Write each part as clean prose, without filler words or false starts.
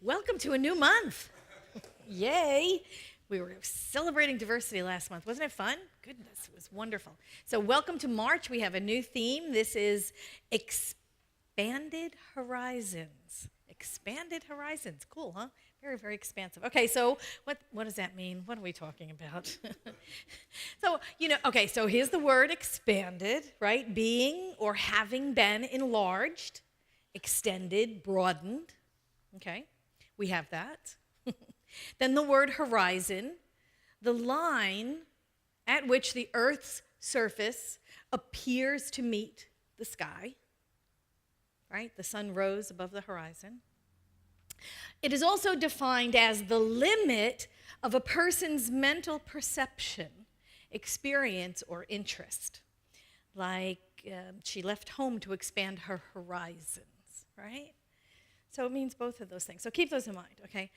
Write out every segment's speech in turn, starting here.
Welcome to a new month. Yay. We were celebrating diversity last month. Wasn't it fun? Goodness, it was wonderful. So welcome to March. We have a new theme. This is Expanded Horizons. Expanded Horizons. Cool, huh? Very, very expansive. Okay, so what does that mean? What are we talking about? So here's the word expanded, right? Being or having been enlarged, extended, broadened. Okay, we have that. Then the word horizon, the line at which the Earth's surface appears to meet the sky, right? The sun rose above the horizon. It is also defined as the limit of a person's mental perception, experience, or interest. Like she left home to expand her horizons, right? So it means both of those things. So keep those in mind, okay?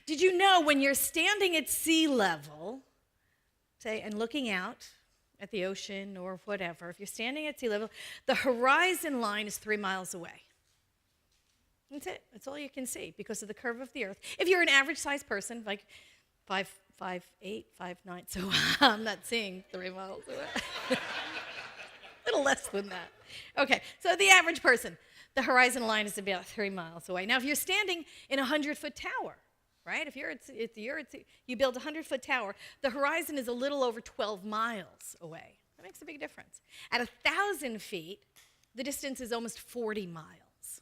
Did you know when you're standing at sea level, say, and looking out at the ocean or whatever, if you're standing at sea level, the horizon line is 3 miles away. That's it. That's all you can see because of the curve of the earth. If you're an average-sized person, like 5'8", 5'9", so I'm not seeing 3 miles away. A little less than that. Okay, so the average person, the horizon line is about 3 miles away. Now, if you're standing in a 100-foot tower, right? If you build a 100-foot tower, the horizon is a little over 12 miles away. That makes a big difference. At 1,000 feet, the distance is almost 40 miles.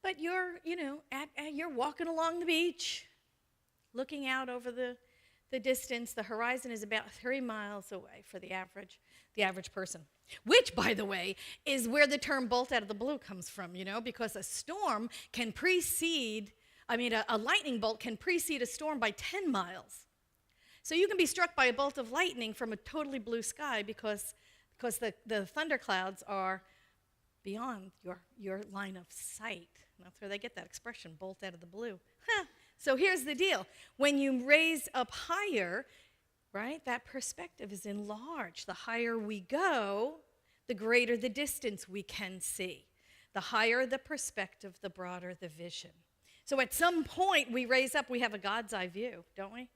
But you're walking along the beach, looking out over the distance. The horizon is about 3 miles away for the average person. Which, by the way, is where the term bolt out of the blue comes from, because a storm can a lightning bolt can precede a storm by 10 miles. So you can be struck by a bolt of lightning from a totally blue sky because the thunderclouds are beyond your line of sight. That's where they get that expression, bolt out of the blue. So here's the deal. When you raise up higher, right, that perspective is enlarged. The higher we go, the greater the distance we can see. The higher the perspective, the broader the vision. So at some point we raise up, we have a God's eye view, don't we?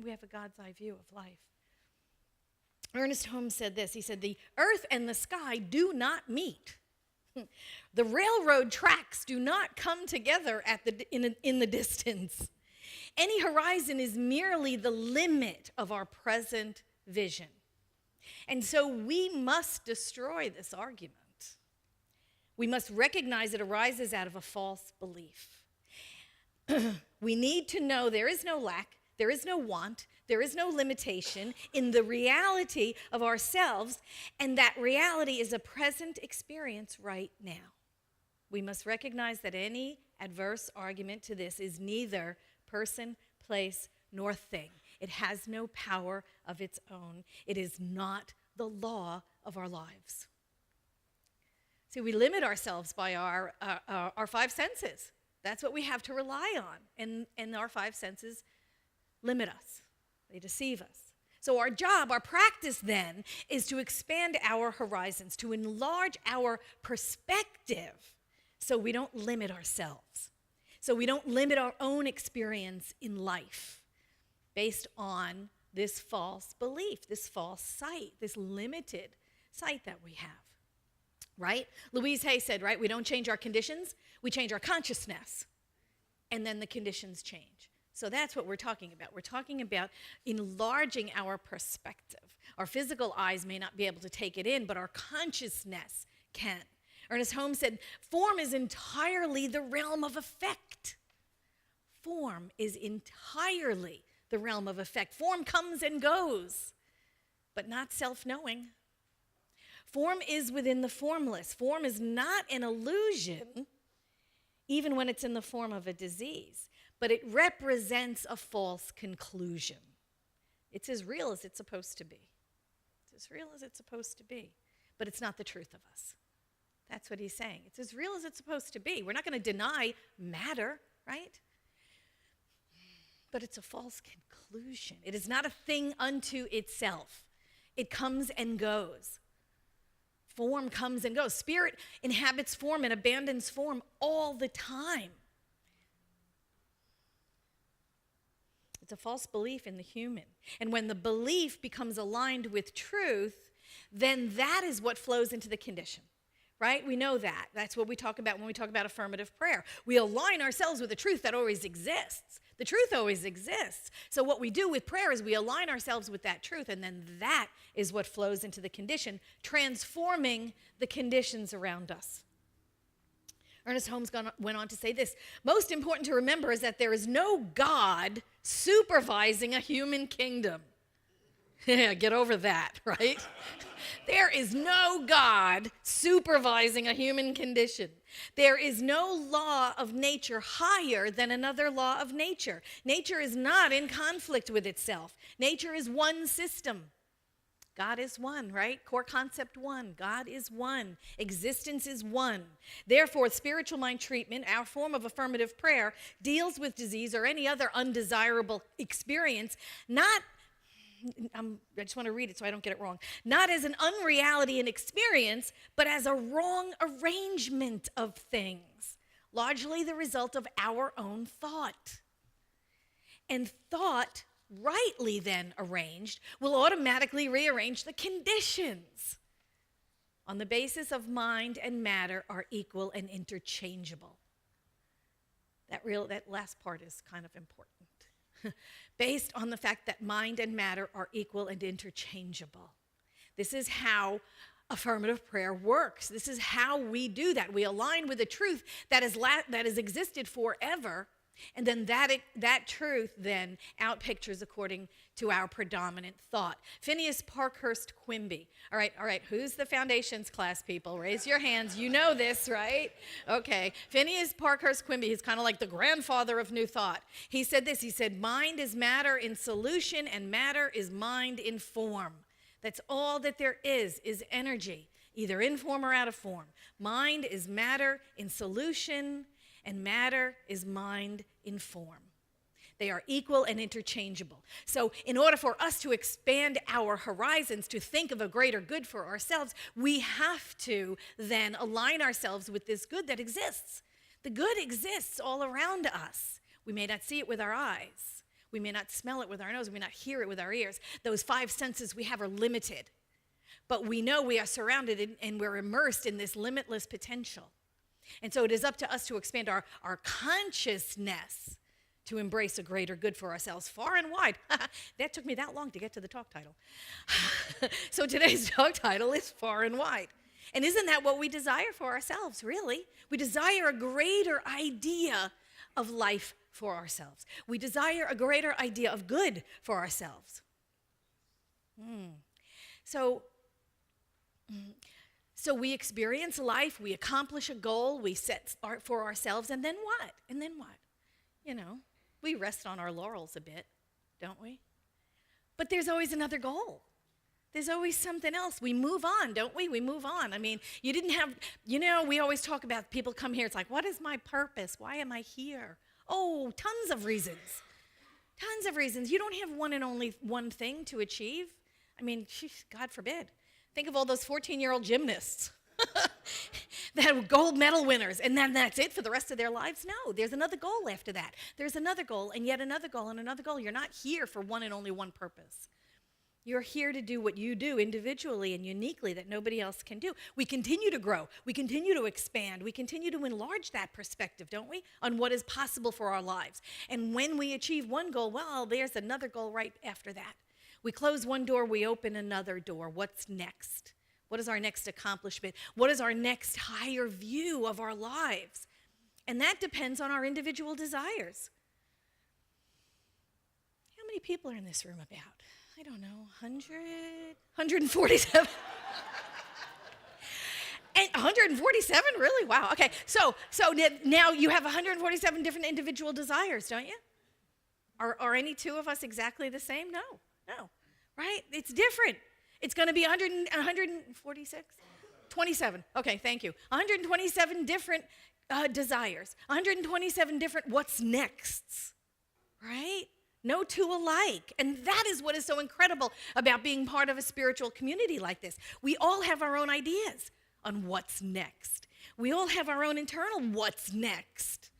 We have a God's eye view of life. Ernest Holmes said this. He said, "The earth and the sky do not meet. The railroad tracks do not come together in the distance. Any horizon is merely the limit of our present vision." And so we must destroy this argument. We must recognize it arises out of a false belief. We need to know there is no lack, there is no want, there is no limitation in the reality of ourselves, and that reality is a present experience right now. We must recognize that any adverse argument to this is neither person, place, nor thing. It has no power of its own. It is not the law of our lives. See, we limit ourselves by our five senses. That's what we have to rely on, and our five senses limit us. They deceive us. So our job, our practice then, is to expand our horizons, to enlarge our perspective so we don't limit ourselves, so we don't limit our own experience in life based on this false belief, this false sight, this limited sight that we have, right? Louise Hay said, right, we don't change our conditions, we change our consciousness, and then the conditions change. So that's what we're talking about. We're talking about enlarging our perspective. Our physical eyes may not be able to take it in, but our consciousness can. Ernest Holmes said, form is entirely the realm of effect. Form is entirely the realm of effect. Form comes and goes, but not self-knowing. Form is within the formless. Form is not an illusion, even when it's in the form of a disease, but it represents a false conclusion. It's as real as it's supposed to be. It's as real as it's supposed to be, but it's not the truth of us. That's what he's saying. It's as real as it's supposed to be. We're not going to deny matter, right? But it's a false conclusion. It is not a thing unto itself. It comes and goes. Form comes and goes. Spirit inhabits form and abandons form all the time. It's a false belief in the human. And when the belief becomes aligned with truth, then that is what flows into the condition, right? We know that. That's what we talk about when we talk about affirmative prayer. We align ourselves with the truth that always exists. The truth always exists. So what we do with prayer is we align ourselves with that truth, and then that is what flows into the condition, transforming the conditions around us. Ernest Holmes went on to say this: most important to remember is that there is no God supervising a human kingdom. Yeah, get over that, right? There is no God supervising a human condition. There is no law of nature higher than another law of nature. Nature is not in conflict with itself. Nature is one system. God is one, right? Core concept one. God is one. Existence is one. Therefore, spiritual mind treatment, our form of affirmative prayer, deals with disease or any other undesirable experience, I just want to read it so I don't get it wrong, not as an unreality in experience, but as a wrong arrangement of things, largely the result of our own thought. And thought, rightly then arranged, will automatically rearrange the conditions. On the basis of mind and matter are equal and interchangeable. That last part is kind of important. Based on the fact that mind and matter are equal and interchangeable. This is how affirmative prayer works. This is how we do that. We align with the truth that has existed forever, and then that truth then outpictures according to our predominant thought. Phineas Parkhurst Quimby. All right, who's the foundations class people? Raise your hands. You know this, right? Okay. Phineas Parkhurst Quimby, he's kind of like the grandfather of New Thought. He said this, he said, mind is matter in solution and matter is mind in form. That's all that there is energy, either in form or out of form. Mind is matter in solution and matter is mind in form. They are equal and interchangeable. So in order for us to expand our horizons, to think of a greater good for ourselves, we have to then align ourselves with this good that exists. The good exists all around us. We may not see it with our eyes. We may not smell it with our nose. We may not hear it with our ears. Those five senses we have are limited. But we know we are surrounded and we're immersed in this limitless potential. And so it is up to us to expand our consciousness to embrace a greater good for ourselves far and wide. That took me that long to get to the talk title. So today's talk title is Far and Wide. And isn't that what we desire for ourselves, really? We desire a greater idea of life for ourselves. We desire a greater idea of good for ourselves. So we experience life, we accomplish a goal, we set for ourselves, and then what? And then what? You know, we rest on our laurels a bit, don't we? But there's always another goal. There's always something else. We move on, don't we? We move on. I mean, we always talk about people come here. It's like, what is my purpose? Why am I here? Oh, tons of reasons. Tons of reasons. You don't have one and only one thing to achieve. I mean, God forbid. Think of all those 14-year-old gymnasts that have gold medal winners, and then that's it for the rest of their lives. No, there's another goal after that. There's another goal, and yet another goal, and another goal. You're not here for one and only one purpose. You're here to do what you do individually and uniquely that nobody else can do. We continue to grow. We continue to expand. We continue to enlarge that perspective, don't we, on what is possible for our lives. And when we achieve one goal, well, there's another goal right after that. We close one door, we open another door. What's next? What is our next accomplishment? What is our next higher view of our lives? And that depends on our individual desires. How many people are in this room about? I don't know, 147? And 147? Really? Wow. Okay, so now you have 147 different individual desires, don't you? Are any two of us exactly the same? No, right? It's different. It's going to be 146? 27. Okay, thank you. 127 different desires. 127 different what's nexts, right? No two alike. And that is what is so incredible about being part of a spiritual community like this. We all have our own ideas on what's next. We all have our own internal what's next.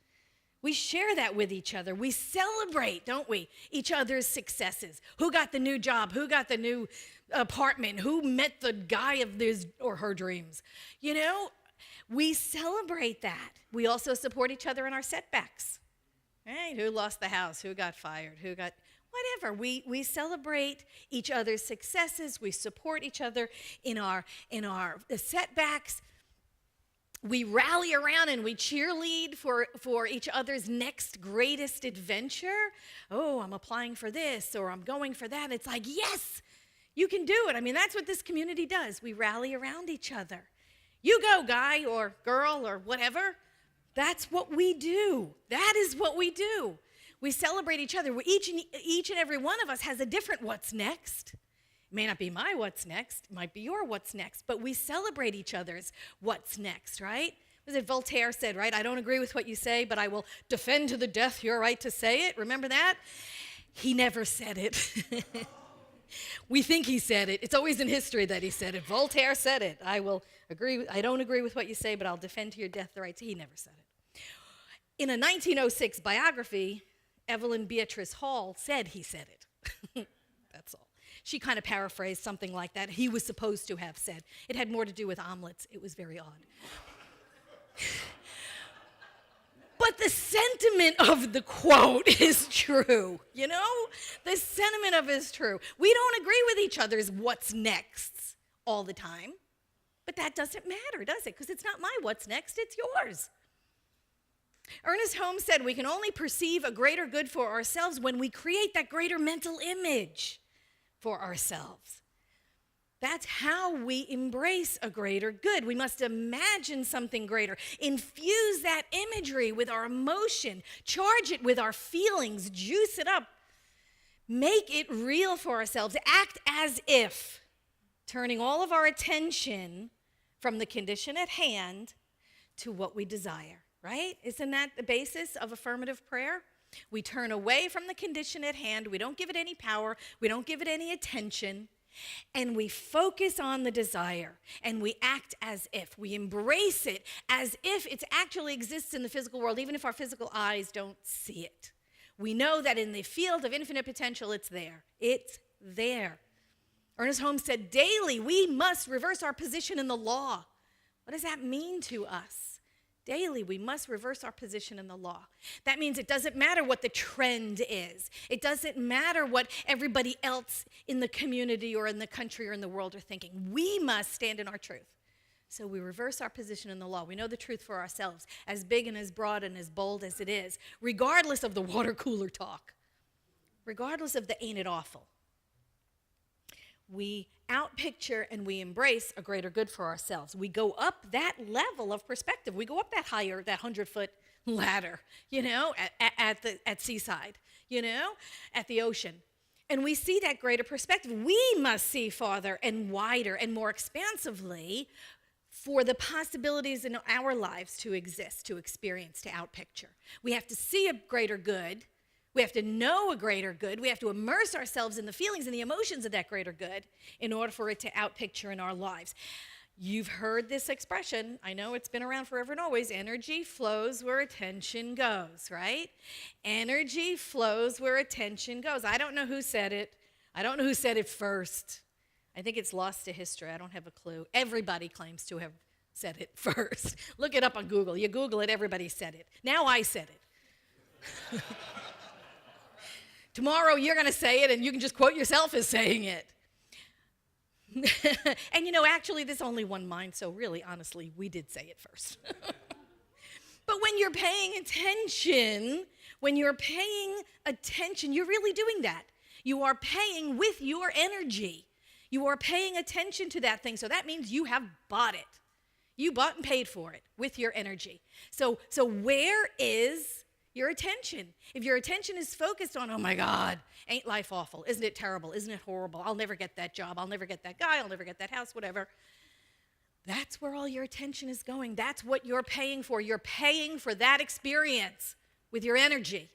We share that with each other. We celebrate, don't we, each other's successes. Who got the new job? Who got the new apartment? Who met the guy of his or her dreams? You know, we celebrate that. We also support each other in our setbacks. Right? Who lost the house? Who got fired? Who got whatever? We celebrate each other's successes. We support each other in our setbacks. We rally around and we cheerlead for each other's next greatest adventure. Oh, I'm applying for this or I'm going for that. It's like, yes, you can do it. I mean, that's what this community does. We rally around each other. You go, guy or girl or whatever. That's what we do. That is what we do. We celebrate each other. Each and every one of us has a different what's next. It may not be my what's next. It might be your what's next. But we celebrate each other's what's next, right? Was it Voltaire said, right? I don't agree with what you say, but I will defend to the death your right to say it. Remember that? He never said it. We think he said it. It's always in history that he said it. Voltaire said it. I don't agree with what you say, but I'll defend to your death the right to. He never said it. In a 1906 biography, Evelyn Beatrice Hall said he said it. That's all. She kind of paraphrased something like that. He was supposed to have said. It had more to do with omelets. It was very odd. But the sentiment of the quote is true, you know? The sentiment of it is true. We don't agree with each other's what's next all the time. But that doesn't matter, does it? Because it's not my what's next, it's yours. Ernest Holmes said we can only perceive a greater good for ourselves when we create that greater mental image for ourselves. That's how we embrace a greater good. We must imagine something greater, infuse that imagery with our emotion, charge it with our feelings, juice it up, make it real for ourselves, act as if, turning all of our attention from the condition at hand to what we desire. Right? Isn't that the basis of affirmative prayer? We turn away from the condition at hand. We don't give it any power. We don't give it any attention. And we focus on the desire. And we act as if. We embrace it as if it actually exists in the physical world, even if our physical eyes don't see it. We know that in the field of infinite potential, it's there. It's there. Ernest Holmes said, daily we must reverse our position in the law. What does that mean to us? Daily, we must reverse our position in the law. That means it doesn't matter what the trend is. It doesn't matter what everybody else in the community or in the country or in the world are thinking. We must stand in our truth. So we reverse our position in the law. We know the truth for ourselves, as big and as broad and as bold as it is, regardless of the water cooler talk, regardless of the ain't it awful. We outpicture and we embrace a greater good for ourselves. We go up that level of perspective. We go up that higher, that 100-foot ladder, you know, at Seaside, you know, at the ocean. And we see that greater perspective. We must see farther and wider and more expansively for the possibilities in our lives to exist, to experience, to outpicture. We have to see a greater good. We have to know a greater good. We have to immerse ourselves in the feelings and the emotions of that greater good in order for it to outpicture in our lives. You've heard this expression. I know it's been around forever and always. Energy flows where attention goes, right? Energy flows where attention goes. I don't know who said it. I don't know who said it first. I think it's lost to history. I don't have a clue. Everybody claims to have said it first. Look it up on Google. You Google it, everybody said it. Now I said it. Tomorrow you're going to say it and you can just quote yourself as saying it. And you know, actually there's only one mind, so really, honestly, we did say it first. But when you're paying attention, you're really doing that. You are paying with your energy. You are paying attention to that thing, so that means you have bought it. You bought and paid for it with your energy. So where is your attention? If your attention is focused on, oh my God, ain't life awful? Isn't it terrible? Isn't it horrible? I'll never get that job. I'll never get that guy. I'll never get that house, whatever. That's where all your attention is going. That's what you're paying for. You're paying for that experience with your energy.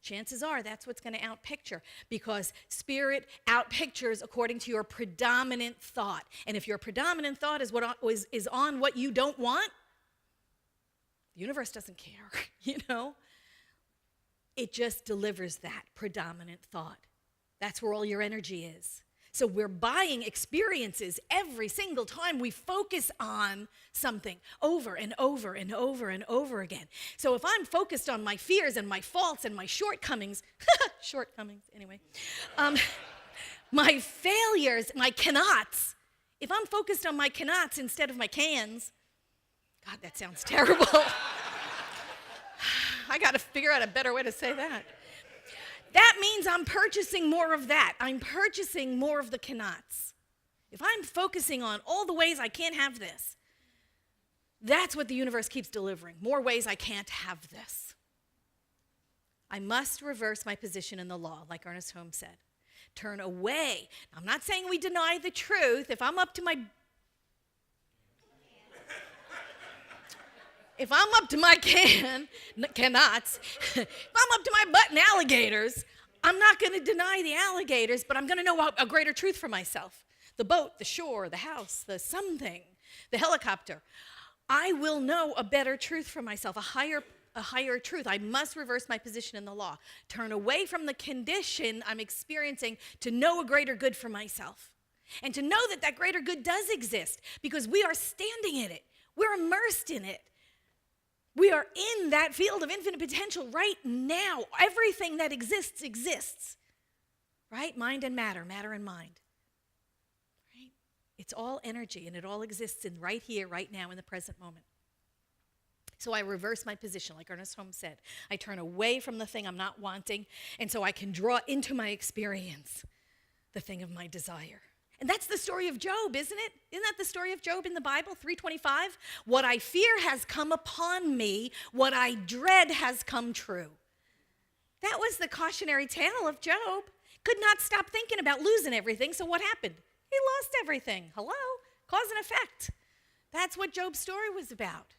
chances are that's what's going to outpicture, because spirit outpictures according to your predominant thought. And if your predominant thought is is on what you don't want, the universe doesn't care, It just delivers that predominant thought. That's where all your energy is. So we're buying experiences every single time we focus on something over and over and over and over again. So if I'm focused on my fears and my faults and my shortcomings, anyway, my failures, my cannots, if I'm focused on my cannots instead of my cans, God, that sounds terrible. I got to figure out a better way to say that. That means I'm purchasing more of that. I'm purchasing more of the cannots. If I'm focusing on all the ways I can't have this, that's what the universe keeps delivering. More ways I can't have this. I must reverse my position in the law, like Ernest Holmes said. Turn away. I'm not saying we deny the truth. If I'm up to my cannots, if I'm up to my butt in alligators, I'm not going to deny the alligators, but I'm going to know a greater truth for myself. The boat, the shore, the house, the something, the helicopter. I will know a better truth for myself, a higher truth. I must reverse my position in the law. Turn away from the condition I'm experiencing to know a greater good for myself. And to know that that greater good does exist, because we are standing in it. We're immersed in it. We are in that field of infinite potential right now. Everything that exists, exists. Right? Mind and matter, matter and mind. Right? It's all energy, and it all exists in right here, right now, in the present moment. So I reverse my position, like Ernest Holmes said. I turn away from the thing I'm not wanting, and so I can draw into my experience the thing of my desire. And that's the story of Job, isn't it? Isn't that the story of Job in the Bible, 3:25? What I fear has come upon me. What I dread has come true. That was the cautionary tale of Job. Could not stop thinking about losing everything, so what happened? He lost everything. Hello? Cause and effect. That's what Job's story was about.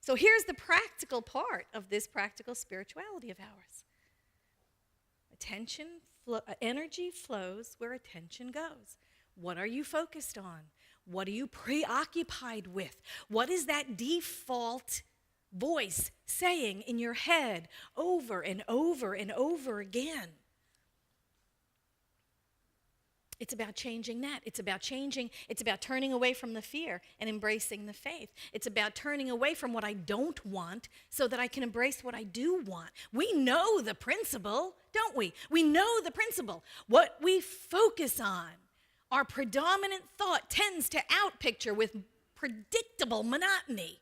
So here's the practical part of this practical spirituality of ours. Energy flows where attention goes. What are you focused on? What are you preoccupied with? What is that default voice saying in your head over and over and over again? It's about changing that. It's about turning away from the fear and embracing the faith. It's about turning away from what I don't want so that I can embrace what I do want. We know the principle, don't we? We know the principle. What we focus on, our predominant thought tends to outpicture with predictable monotony.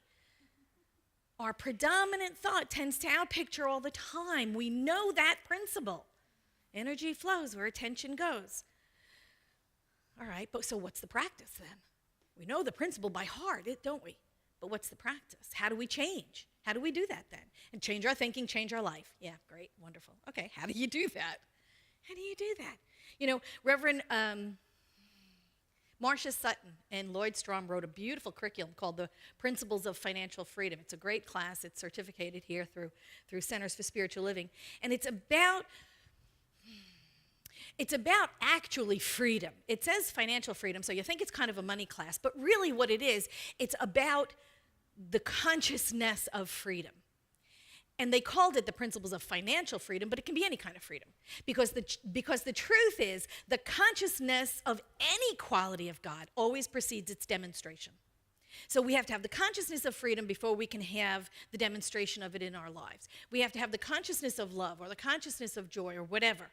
Our predominant thought tends to outpicture all the time. We know that principle. Energy flows where attention goes. All right, but so what's the practice then? We know the principle by heart, don't we? But what's the practice? How do we change? How do we do that then? And change our thinking, change our life. Yeah, great, wonderful. Okay, how do you do that? How do you do that? You know, Reverend Marcia Sutton and Lloyd Strom wrote a beautiful curriculum called The Principles of Financial Freedom. It's a great class. It's certificated here through Centers for Spiritual Living. And it's about actually freedom. It says financial freedom, so you think it's kind of a money class, but really what it is, it's about the consciousness of freedom. And they called it the principles of financial freedom, but it can be any kind of freedom. Because the truth is, the consciousness of any quality of God always precedes its demonstration. So we have to have the consciousness of freedom before we can have the demonstration of it in our lives. We have to have the consciousness of love or the consciousness of joy or whatever.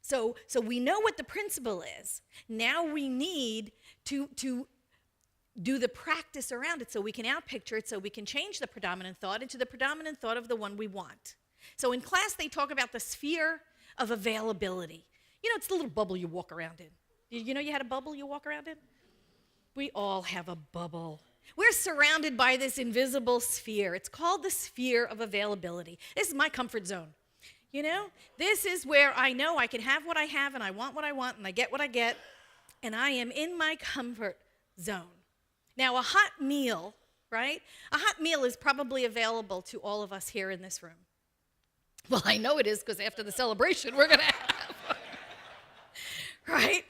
So we know what the principle is. Now we need to do the practice around it so we can outpicture it, so we can change the predominant thought into the predominant thought of the one we want. So in class, they talk about the sphere of availability. You know, it's the little bubble you walk around in. You know you had a bubble you walk around in? We all have a bubble. We're surrounded by this invisible sphere. It's called the sphere of availability. This is my comfort zone. You know, this is where I know I can have what I have and I want what I want and I get what I get, and I am in my comfort zone. Now, a hot meal, right? A hot meal is probably available to all of us here in this room. Well, I know it is because after the celebration we're going to have, right?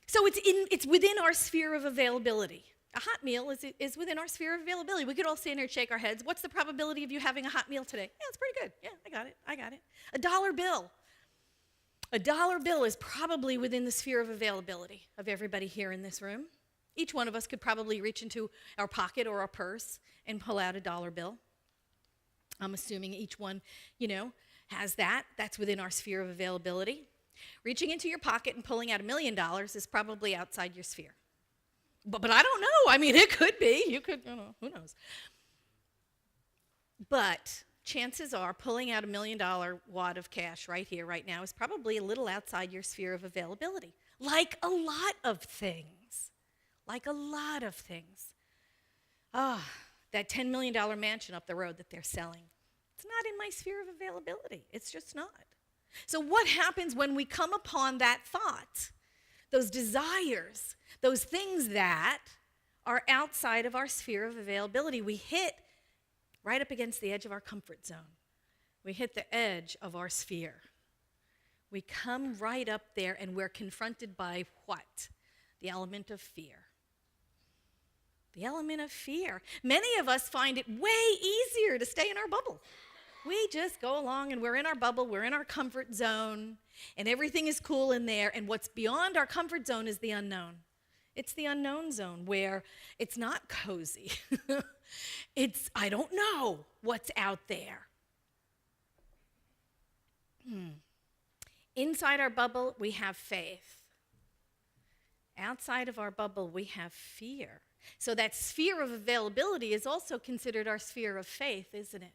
So it's within our sphere of availability. A hot meal is within our sphere of availability. We could all stand here and shake our heads. What's the probability of you having a hot meal today? Yeah, it's pretty good. Yeah, I got it. A dollar bill. A dollar bill is probably within the sphere of availability of everybody here in this room. Each one of us could probably reach into our pocket or our purse and pull out a dollar bill. I'm assuming each one, has that. That's within our sphere of availability. Reaching into your pocket and pulling out $1 million is probably outside your sphere. But I don't know. I mean, it could be. You could, who knows? But chances are pulling out $1 million wad of cash right here, right now, is probably a little outside your sphere of availability. Like a lot of things. Like a lot of things. That $10 million mansion up the road that they're selling. It's not in my sphere of availability. It's just not. So what happens when we come upon that thought, those desires, those things that are outside of our sphere of availability? We hit right up against the edge of our comfort zone. We hit the edge of our sphere. We come right up there and we're confronted by what? The element of fear. The element of fear. Many of us find it way easier to stay in our bubble. We just go along and we're in our bubble, we're in our comfort zone, and everything is cool in there, and what's beyond our comfort zone is the unknown. It's the unknown zone where it's not cozy. I don't know what's out there. Inside our bubble, we have faith. Outside of our bubble, we have fear. So that sphere of availability is also considered our sphere of faith, isn't it?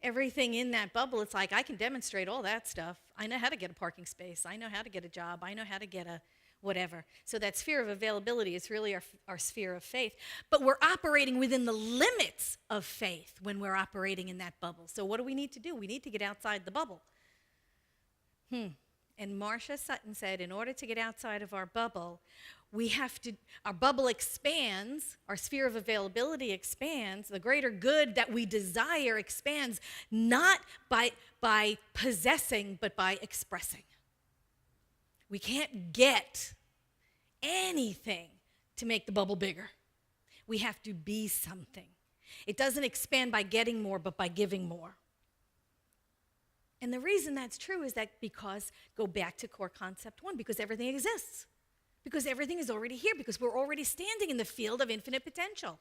Everything in that bubble, it's like, I can demonstrate all that stuff. I know how to get a parking space. I know how to get a job. I know how to get a whatever. So that sphere of availability is really our sphere of faith. But we're operating within the limits of faith when we're operating in that bubble. So what do we need to do? We need to get outside the bubble. And Marcia Sutton said, in order to get outside of our bubble, our bubble expands, our sphere of availability expands, the greater good that we desire expands, not by possessing, but by expressing. We can't get anything to make the bubble bigger. We have to be something. It doesn't expand by getting more, but by giving more. And the reason that's true is that go back to core concept 1, because everything exists. Because everything is already here, because we're already standing in the field of infinite potential.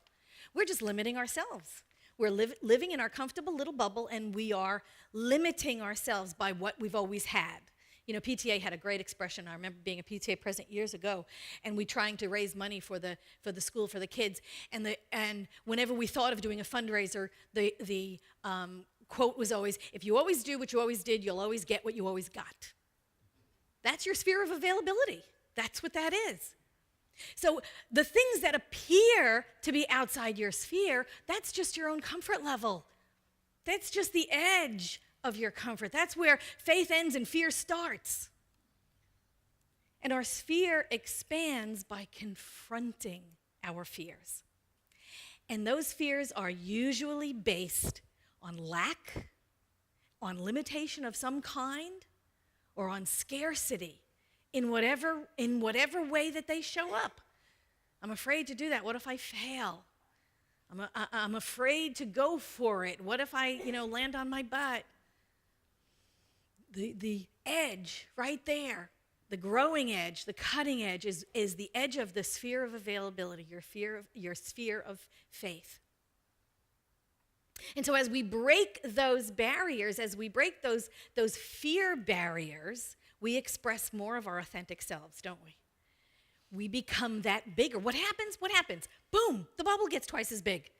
We're just limiting ourselves. We're living in our comfortable little bubble, and we are limiting ourselves by what we've always had. PTA had a great expression. I remember being a PTA president years ago, and we trying to raise money for the school for the kids. And whenever we thought of doing a fundraiser, the quote was always, if you always do what you always did, you'll always get what you always got. That's your sphere of availability. That's what that is. So the things that appear to be outside your sphere, that's just your own comfort level. That's just the edge of your comfort. That's where faith ends and fear starts. And our sphere expands by confronting our fears. And those fears are usually based on lack, on limitation of some kind, or on scarcity in whatever way that they show up. I'm afraid to do that. What if I fail? I'm afraid to go for it. What if I, land on my butt? The edge right there, the growing edge, the cutting edge is the edge of the sphere of availability, your sphere of faith. And so as we break those barriers, as we break those fear barriers, we express more of our authentic selves, don't we? We become that bigger. What happens? Boom, the bubble gets twice as big.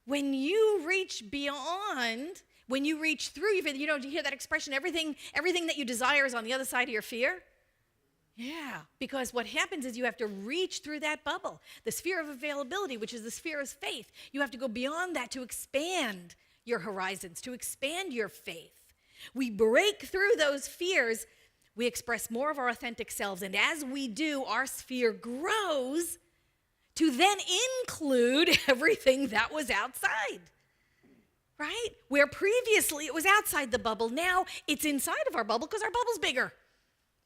When you reach beyond, when you reach through, you hear that expression, everything that you desire is on the other side of your fear? Yeah, because what happens is you have to reach through that bubble, the sphere of availability, which is the sphere of faith. You have to go beyond that to expand your horizons, to expand your faith. We break through those fears, we express more of our authentic selves, and as we do, our sphere grows to then include everything that was outside. right? Where previously it was outside the bubble, now it's inside of our bubble because our bubble's bigger.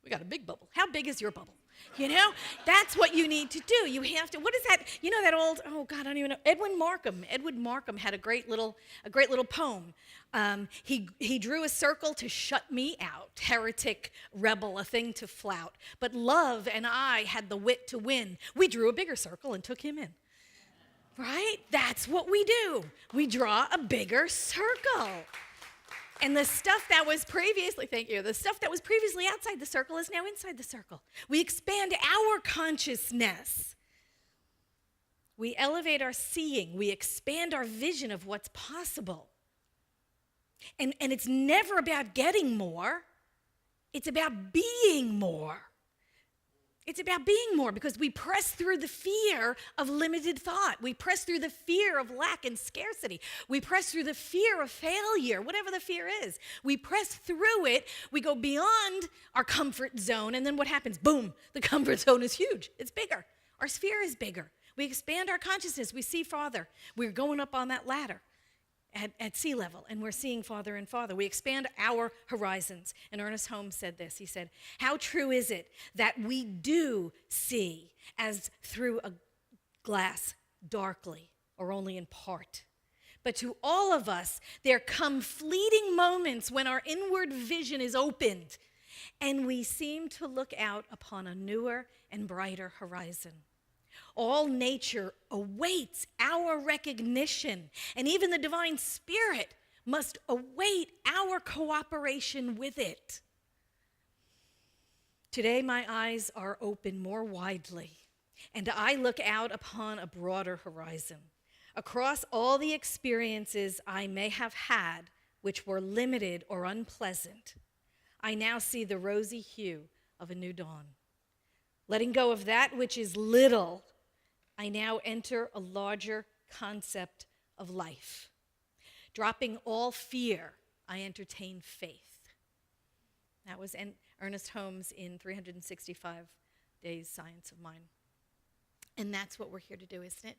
We got a big bubble. How big is your bubble? You know, that's what you need to do. You have to, what is that? You know that old, oh God, I don't even know. Edwin Markham had a great little poem. He drew a circle to shut me out, heretic, rebel, a thing to flout. But love and I had the wit to win. We drew a bigger circle and took him in. Right? That's what we do. We draw a bigger circle. And the stuff that was previously, thank you, the stuff that was previously outside the circle is now inside the circle. We expand our consciousness. We elevate our seeing. We expand our vision of what's possible. And it's never about getting more. It's about being more. It's about being more because we press through the fear of limited thought. We press through the fear of lack and scarcity. We press through the fear of failure, whatever the fear is. We press through it. We go beyond our comfort zone. And then what happens? Boom, the comfort zone is huge. It's bigger. Our sphere is bigger. We expand our consciousness. We see farther. We're going up on that ladder at sea level, and we're seeing farther and farther. We expand our horizons. And Ernest Holmes said this. He said, how true is it that we do see as through a glass darkly or only in part? But to all of us, there come fleeting moments when our inward vision is opened and we seem to look out upon a newer and brighter horizon. All nature awaits our recognition, and even the divine spirit must await our cooperation with it. Today, my eyes are open more widely, and I look out upon a broader horizon. Across all the experiences I may have had, which were limited or unpleasant, I now see the rosy hue of a new dawn. Letting go of that which is little, I now enter a larger concept of life. Dropping all fear, I entertain faith. That was Ernest Holmes in 365 Days Science of Mind. And that's what we're here to do, isn't it?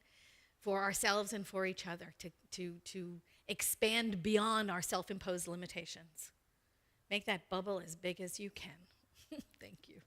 For ourselves and for each other, to expand beyond our self-imposed limitations. Make that bubble as big as you can. Thank you.